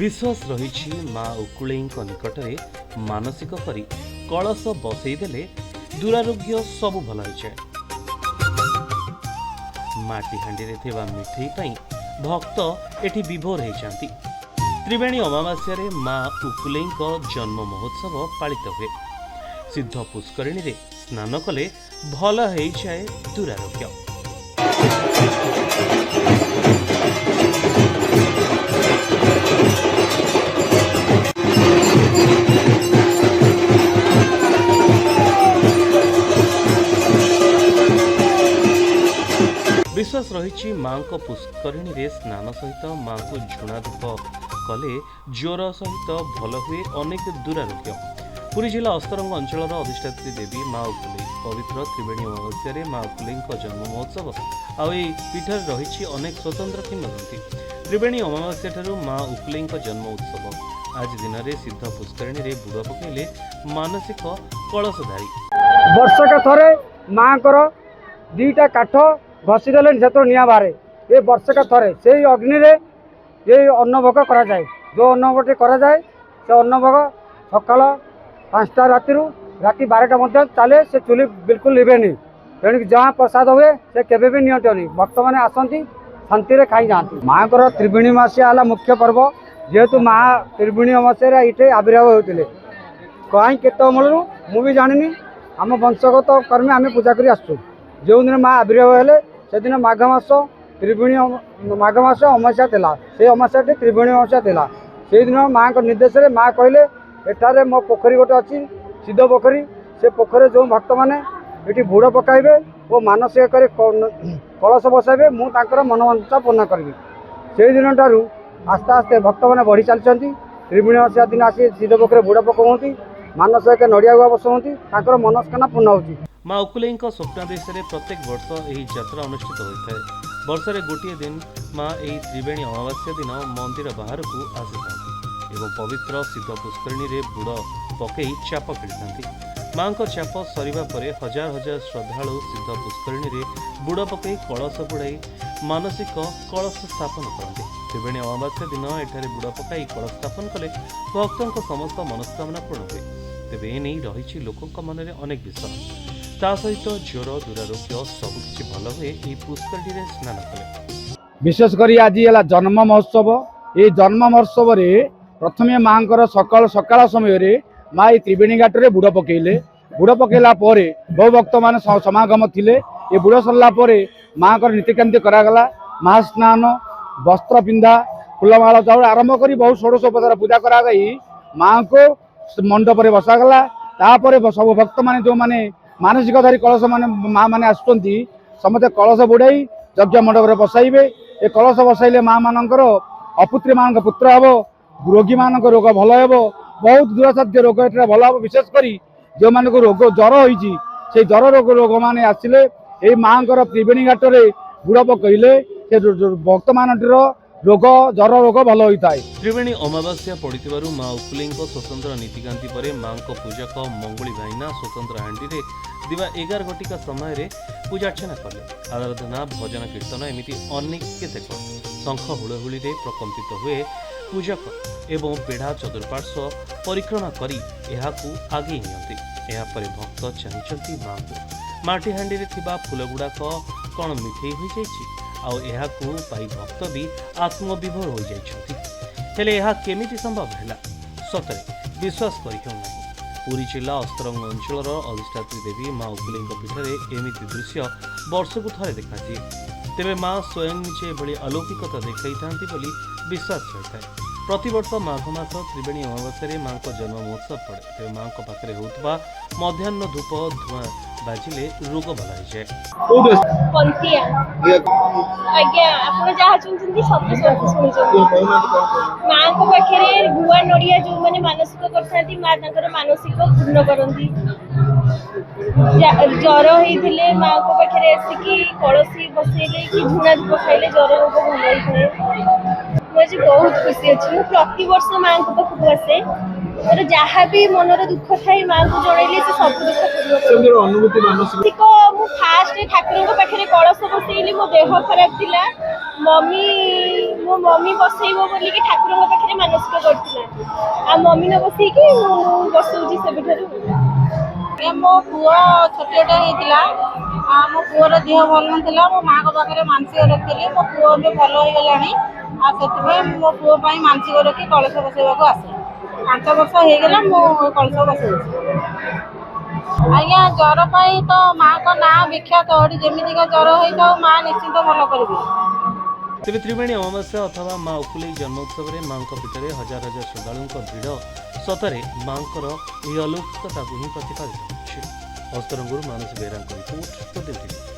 विश्वास रही माँ उकुले निकटरे मानसिक करी कलश बसईदेले दुरारोग्य सबु भल हो जाए। माटी थिबा मिठई पई भक्त एठी विभोर हो जाती। त्रिवेणी अमावास्या रे माँ उकुले जन्म महोत्सव पालित हुए। सिद्ध पुष्करिणी रे स्नान कले भल हो जाए दुरारोग्य। विश्वास रही माँ को पुष्करिणी रे स्नान सहित माँ को झुणा धूप कले ज्वर सहित भल हुए अनेक दुरारोग्य। पुरी जिला अस्तरंग अंचल अधिष्ठात्री देवी माँ उकुले पवित्र त्रिवेणी अमावास्या माँ उकुले जन्म महोत्सव आई पीठर रही अनेक स्वतंत्र किंवदंती। त्रिवेणी अमावास्या ठारू माँ उकुले जन्म उत्सव आज दिन में सिद्ध पुष्करिणी रे बुड़ पकईले मानसिक कलशधारी। वर्षक थरे माँ को दीटा काठ घसीदेले क्षेत्र निआ बारे ये वर्षक थरे से अग्नि रे ये अन्नभोग करा जाए। जो अन्नभोग करा जाए से अन्नभोग सकाल 5टा राति 12टा मध्य चले से चुली बिल्कुल लिबेनी। तेणु जहाँ प्रसाद हुए से केबे भी नियंटनी भक्त मैंने आसती शांति रे खाई जाती। माँ को त्रिवेणी अमावास्या है मुख्य पर्व जेहेतु माँ त्रिवेणी अमावास्या ये आविर्भाव होते कहीं केत अमलू मुझे जानी आम वंशगत कर्मी आम पूजा कर आसु। जो दिन माँ आविर्भाव हेले से दिन माघ मास त्रिवेणी माघ मास अमावास्या थिला से अमावास्या त्रिवेणी अमावास्या थिला। से दिन माँ को निर्देश रे माँ कहले एठारे मो पोखरी गोटे अच्छी सिद्ध पोखरी से पोखरी जो भक्त मैंने ये बुड़ पकाइबे और मानसिक कर कलश बसाइबे मुझे मनोवांछा पूर्ण करी। से दिन ठारू आस्ते आस्ते भक्त मैंने बढ़ी चलती। त्रिवेणी अमावास्या दिन आसी सिद्ध पोखरी बुड़ पकाउती मानसिक नड़िया गुआ बसाउती मनस्कामना पूर्ण होती। माँ उकुले स्वप्नादेश प्रत्येक वर्ष यह यात्रा अनुष्ठित होता है। वर्षे गोटे दिन माँ यही त्रिवेणी अमावास्या दिन मंदिर बाहर को आसी एवं पवित्र सिद्ध पुष्करिणी रे बुड़ पकई चाप खेली। माँ को चाप सरिबा परे हजार हजार श्रद्धालु सिद्ध पुष्करिणी रे बुड़ पकई कलश बुड़ाई मानसिक कलश स्थापन करते। त्रिवेणी अमावास्या दिन एठारे बुड़ पकई कलश स्थापन कले भक्तों समस्त मनस्कामना पूर्ण हुए। तेबे एने रही लोकों मन में अनेक विश्वास ता सहित ज्वर दुरारोग्य सबकि भल हुए यह पुष्करिणी रे स्नान कले। विशेषकर आज है जन्म महोत्सव। ये जन्म महोत्सव रे प्रथमे माँ सकाल सकाल समय माँ ये त्रिवेणी घाट रे बुड़ पकईले। बुड़ पकईला बहु भक्त मान समागम थिले। ये बुड़ सरला माँ को नीतिकांति करागला। महास्नान वस्त्र पिंधा फूलमाला चाउल आरंभ कर बहुत षोडशोपचार पूजा कराई माँ को मंडप रे बसागला। तापर सब भक्त मान जो माने मानसिकधारी कलश मान माँ मैंने आसुँच समस्त कलश बुड़ाई यज्ञ मंडप में बसाइबे। ये कलश बसाइले माँ मानकर अपुत्री मान पुत्र हम रोगी मान रोग भल हे बहुत दुरासाध्य रोग ये भल हम। विशेषकर जो मान रोग ज्वर होती से ज्वर रोग मैंने आसिले ये माँ को त्रिवेणी घाट रे बुड़ पकईले भक्त मान रोग ज्वर रोग भल होता है। त्रिवेणी अमावास्या पड़ू माँ उकुले स्वतंत्र नीतिकांति पर माँ को पूजक मंगुली भाईना स्वतंत्र हांडी रे दिवा 11 घटिका समय रे पूजा अर्चना कले। आराधना भजन कीर्तन एमती अनेक केतेक शंख हुलहुली रे प्रकंपित हुए। पूजक एवं बेढ़ा चतुर्पार्श्व परिक्रमा करी एहाकू आगे नियंती। एहापरे भक्त चाहिंचंती माँ को माटी हांडी रे थिबा फूल गुड़ाक कौन मिठेई हो जाइछि आउ एहाकू पाई भक्त भी आत्मविभोर हो जाइछंती। हेले एहा केमिति संभव हैला सतरे विश्वास करि हेउ नाही। पुरी जिला अस्तरंग अंचल अधिष्ठात्री देवी माँ उकुले पीठरे एमिति दृश्य वर्षकू थरे देखादिए। तेबे माँ स्वयं निजे एभली अलौकिकता देखा था विश्वास रही है। प्रतिवर्ष माघ मास त्रिवेणी अमावास्या माँ को जन्म महोत्सव पड़े। तेज माँ पाखे होता मध्याह्न धूप धुआं बाजिले रोग भल हो जाए। माँ को पाखे गुआ नड़िया जो मैंने मानसिक करती माँ मानसिक पूर्ण करती। ज्वर होते माँ को पाखे आसिकी कलसी बसैले कि झुणा धूप खाइले ज्वर रोग भल होता है। मुझे बहुत खुशी अच्छी मुझे प्रति वर्ष माँ को पाखक आसे मोर जहाँ भी मनर दुख थाई माँ को जनइले से सब दुख अनुभूति मानसिक मु फास्ट ठाकुर पाखे कलश बसैली मो देह खराब थिला मम्मी ମୋ ମମି ବସେଇବ ବୋଲିକି ଠାକୁରଙ୍କ ପାଖରେ ମାନସିକ କରିଥିଲା ଆଉ ମମି ନ ବସେଇକି ମୁଁ ବସଉଛି ସେବେଠାରୁ। ମୋ ପୁଅ ଛୋଟିଆଟେ ହେଇଥିଲା, ମୋ ପୁଅର ଦେହ ଭଲ ନଥିଲା, ମୋ ମାଆଙ୍କ ପାଖରେ ମାନସିକ ରଖିଥିଲି। ମୋ ପୁଅ ଏବେ ଭଲ ହେଇଗଲାଣି ଆଉ ସେଥିପାଇଁ ମୋ ପୁଅ ପାଇଁ ମାନସିକ ରଖି କଳସ ବସେଇବାକୁ ଆସେ। 5 ବର୍ଷ ହେଇଗଲା ମୁଁ କଳସ ବସଉଛି। ଆଜ୍ଞା ଜ୍ୱର ପାଇଁ ତ ମାଆଙ୍କ ନାଁ ବିଖ୍ୟାତ, ଏଠି ଯେମିତିକା ଜ୍ୱର ହେଇଥାଉ ମା ନିଶ୍ଚିନ୍ତ ଭଲ କରିବେ। ତେବେ ତ୍ରିବେଣୀ ଅମାବାସ୍ୟା ଅଥବା ମା ଉକୁଲେଇ ଜନ୍ମୋତ୍ସବରେ ମାଙ୍କ ପୀଠରେ ହଜାର ହଜାର ଶ୍ରଦ୍ଧାଳୁଙ୍କ ଭିଡ଼ ସତରେ ମାଙ୍କର ଏହି ଅଲୌକିକତାକୁ ହିଁ ପ୍ରତିପାଦିତ କରୁଛି। ଅସ୍ତରଙ୍ଗରୁ ମାନସ ବେହେରାଙ୍କ ରିପୋର୍ଟ।